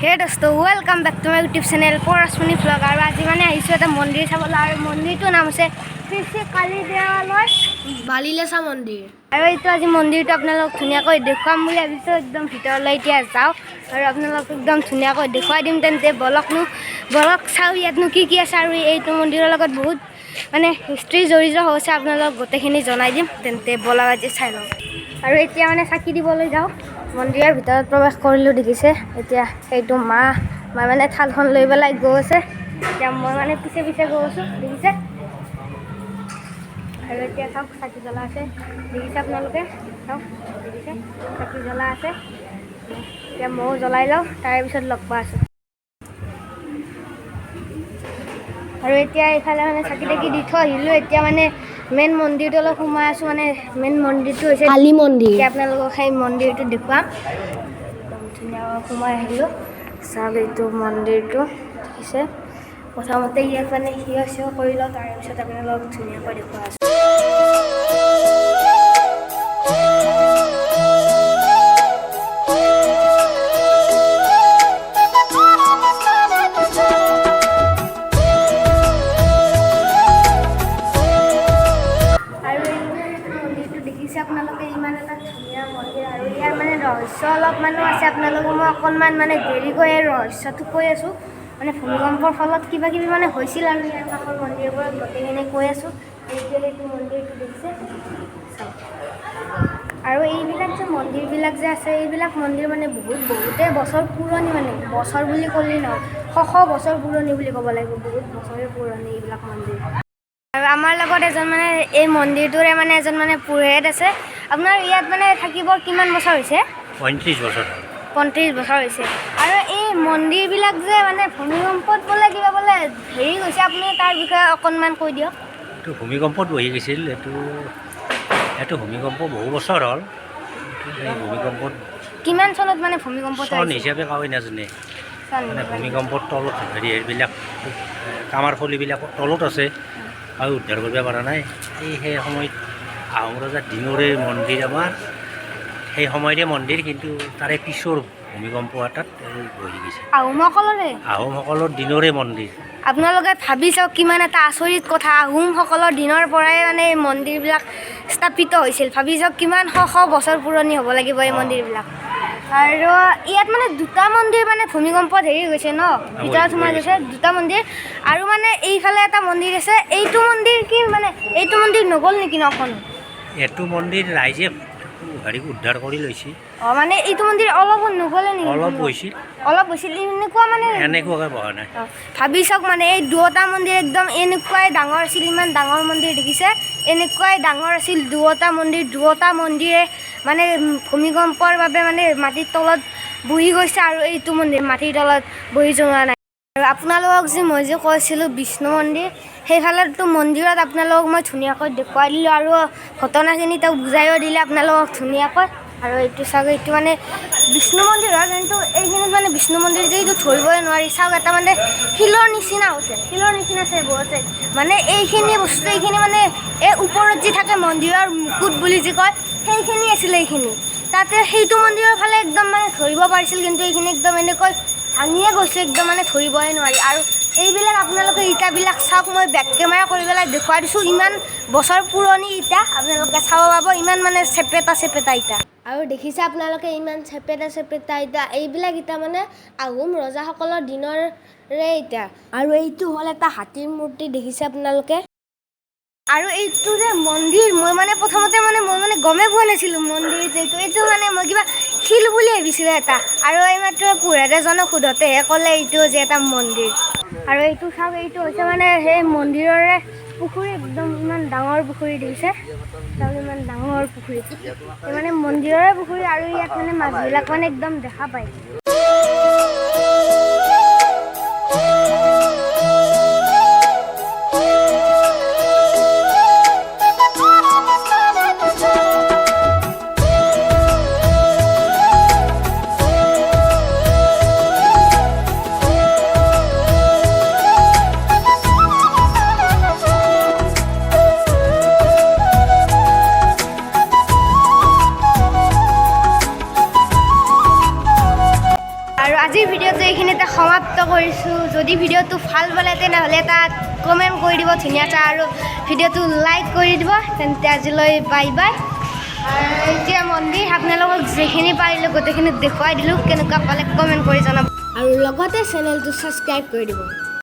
হে দোস্ত welcome back to my YouTube channel Parashmoni vlog. আৰু আজি মানে আহিছোঁ এটা মন্দিৰ চাবলৈ, আৰু মন্দিৰটোৰ নাম হৈছে শ্ৰী শ্ৰী কালী দেৱালয় বালিলেচা মন্দিৰ। আৰু এইটো আজি মন্দিৰটো আপোনালোকক ধুনীয়াকৈ দেখুৱাম বুলি ভাবিছোঁ। একদম ভিতৰলৈ এতিয়া যাওঁ আৰু আপোনালোকক একদম ধুনীয়াকৈ দেখুৱাই দিম। তেন্তে বলক চাওঁ ইয়াতনো কি কি আছে। আৰু এইটো মন্দিৰৰ লগত বহুত মানে হিষ্ট্ৰী জড়িত হৈছে, আপোনালোকক গোটেইখিনি জনাই দিম। তেন্তে বলক আজি চাই লওঁ। আৰু এতিয়া মানে চাকি দিবলৈ যাওঁ। মন্দিৰৰ ভিতৰত প্ৰৱেশ কৰিলোঁ, দেখিছে। এতিয়া সেইটো মা মানে থালখন লৈ পেলাই গৈ আছে। এতিয়া মই মানে পিছে পিছে গৈ আছোঁ, দেখিছে। আৰু এতিয়া চাওক চাকি জ্বলা আছে, দেখিছে আপোনালোকে। চাওক দেখিছে চাকি জ্বলা আছে। এতিয়া ময়ো জ্বলাই লওঁ, তাৰে পিছত লগ পোৱা আছোঁ। আৰু এতিয়া এইফালে মানে চাকি তাকি দি থৈ আহিলোঁ। এতিয়া মানে মেইন মন্দিৰটো অলপ সোমাই আছোঁ। মানে মেইন মন্দিৰটো হৈছে কালী মন্দিৰ। এতিয়া আপোনালোকক সেই মন্দিৰটো দেখুৱাম। একদম ধুনীয়াকৈ সোমাই আহিলোঁ। চাওক এইটো মন্দিৰটো, দেখিছে। প্ৰথমতে ইয়াত মানে সিয় কৰি লওঁ, তাৰে পিছত আপোনালোকক ধুনীয়াকৈ দেখুওৱা আছোঁ। আপোনালোকে ইমান এটা ধুনীয়া মন্দিৰ, আৰু ইয়াৰ মানে ৰহস্য অলপমানো আছে। আপোনালোকে মই অকণমান মানে দেৰিকৈ এই ৰহস্যটো কৈ আছোঁ। মানে ভূমিকম্পৰ ফলত কিবা কিবি মানে হৈছিল, আৰু ইয়াৰ কাষৰ মন্দিৰবোৰত গোটেইখিনি কৈ আছোঁ। এতিয়া সেইটো মন্দিৰটো দেখিছে চাওক। আৰু এইবিলাক যে মন্দিৰবিলাক যে আছে, এইবিলাক মন্দিৰ মানে বহুতেই বছৰ পুৰণি। মানে বছৰ বুলি ক'লেই নহয়, শ বছৰ পুৰণি বুলি ক'ব লাগিব। বহুত বছৰে পুৰণি এইবিলাক মন্দিৰ। আৰু আমাৰ লগত এজন মানে এই মন্দিৰটোৰে মানে এজন মানে পুৰোহিত আছে। আপোনাৰ ইয়াত মানে থাকিব কিমান বছৰ হৈছে? 35 বছৰ। 35 বছৰ হৈছে। আৰু এই মন্দিৰবিলাক যে মানে ভূমিকম্পত বোলে কিবা বোলে হেৰি গৈছে, আপুনি তাৰ বিষয়ে অকণমান কৈ দিয়ক। এইটো ভূমিকম্পত বহি গৈছিল। এইটো ভূমিকম্প বহু বছৰ হ'ল। এই ভূমিকম্পত কিমান চনত মানে ভূমিকম্প চন হিচাপে কাৱেই নাজানে। মানে ভূমিকম্পৰ তলত এইবিলাক কামাৰ ফলিবিলাক তলত আছে, আৰু উদ্ধাৰ কৰিব পৰা নাই। সেই সময়ত আহোম ৰজাৰ দিনৰে মন্দিৰ আমাৰ, সেই সময়ৰে মন্দিৰ, কিন্তু তাৰে পিছৰ ভূমিকম্প এটাত বহি গৈছে। আহোমসকলৰ দিনৰে মন্দিৰ। আপোনালোকে ভাবি চাওক কিমান এটা আচৰিত কথা। আহোমসকলৰ দিনৰ পৰাই মানে এই মন্দিৰবিলাক স্থাপিত হৈছিল। ভাবি চাওক কিমান শ বছৰ পুৰণি হ'ব লাগিব এই মন্দিৰবিলাক। আৰু ইয়াত মানে দুটা মন্দিৰ মানে ভূমিকম্পত হেৰি গৈছে ন, ভিতৰত সোমাই গৈছে দুটা মন্দিৰ। আৰু মানে এইফালে এটা মন্দিৰ আছে, এইটো মন্দিৰ কি মানে এইটো মন্দিৰ নগ'ল নেকি নখনো? এইটো মন্দিৰ ৰাইজে উদ্ধাৰ কৰি লৈছে। মানে এইটো মন্দিৰ অলপ নগ'লে নেকি? অলপ গৈছিল। এনেকুৱা মানে এনেকুৱাকৈ বহা নাই। ভাবি চাওক মানে এই দুয়োটা মন্দিৰ একদম এনেকুৱাই ডাঙৰ আছিল। ইমান ডাঙৰ মন্দিৰ দেখিছে, এনেকুৱাই ডাঙৰ আছিল দুয়োটা মন্দিৰে মানে ভূমিকম্পৰ বাবে মানে মাটিৰ তলত বহি গৈছে। আৰু এইটো মন্দিৰ মাটিৰ তলত বহি যোৱা নাই। আৰু আপোনালোকক মই যে কৈছিলোঁ বিষ্ণু মন্দিৰ, সেইফালেতো মন্দিৰত আপোনালোকক মই ধুনীয়াকৈ দেখুৱাই দিলোঁ, আৰু ঘটনাখিনি তেওঁক বুজাইও দিলে আপোনালোকক ধুনীয়াকৈ। আৰু এইটো চাওক, এইটো মানে বিষ্ণু মন্দিৰ হয়, কিন্তু এইখিনিত মানে বিষ্ণু মন্দিৰ যে এইটো ধৰিবই নোৱাৰি। চাওক এটা মানে শিলৰ নিচিনা হৈছে, শিলৰ নিচিনা চেব আছে। মানে এইখিনি মানে এই ওপৰত যি থাকে মন্দিৰৰ মুকুট বুলি যি কয়, সেইখিনি আছিলে এইখিনি। তাতে সেইটো মন্দিৰৰ ফালে একদম মানে ধৰিব পাৰিছিল, কিন্তু এইখিনি একদম এনেকৈ ভাঙিয়ে গৈছে, একদম মানে ধৰিবই নোৱাৰি। আৰু এইবিলাক আপোনালোকে ইটাবিলাক চাওক, মই বেক কেমেৰা কৰি পেলাই দেখুৱাই দিছোঁ। ইমান বছৰ পুৰণি ইটা, আপোনালোকে চাব পাব। ইমান মানে চেপেটা ইটা। আৰু দেখিছে আপোনালোকে ইমান চেপেটা ইটা। এইবিলাক ইটা মানে আহোম ৰজাসকলৰ দিনৰে ইটা। আৰু এইটো হ'ল এটা হাতীৰ মূৰ্তি, দেখিছে আপোনালোকে। আৰু এইটো যে মন্দিৰ, মই মানে প্ৰথমতে মই গমেই পোৱা নাছিলোঁ মন্দিৰ এইটো মানে মই কিবা শিল বুলি ভাবিছিলোঁ এটা। আৰু এইমাত্ৰ পুৰোহিত এজনক সোধোতেহে ক'লে এইটো যে এটা মন্দিৰ। আৰু এইটো চাওক, এইটো হৈছে মানে সেই মন্দিৰৰে পুখুৰী। একদম ইমান ডাঙৰ পুখুৰী দেখিছে, চাওক ইমান ডাঙৰ পুখুৰী। এই মানে মন্দিৰৰে পুখুৰী, আৰু ইয়াত মানে মাছবিলাক মানে একদম দেখা পায়। আজি এইখিনিতে সমাপ্ত কৰিছোঁ যদি ভিডিঅ'টো ভাল পালে তেনেহ'লে এটা কমেণ্ট কৰি দিব ধুনীয়াকৈ আৰু ভিডিঅ'টো লাইক কৰি দিব তেন্তে আজিলৈ বাই বাই এতিয়া মন্দিৰ আপোনালোকক যিখিনি পাৰিলোঁ গোটেইখিনি দেখুৱাই দিলোঁ কেনেকুৱা পালে কমেণ্ট কৰি জনাব আৰু লগতে চেনেলটো ছাবস্ক্ৰাইব কৰি দিব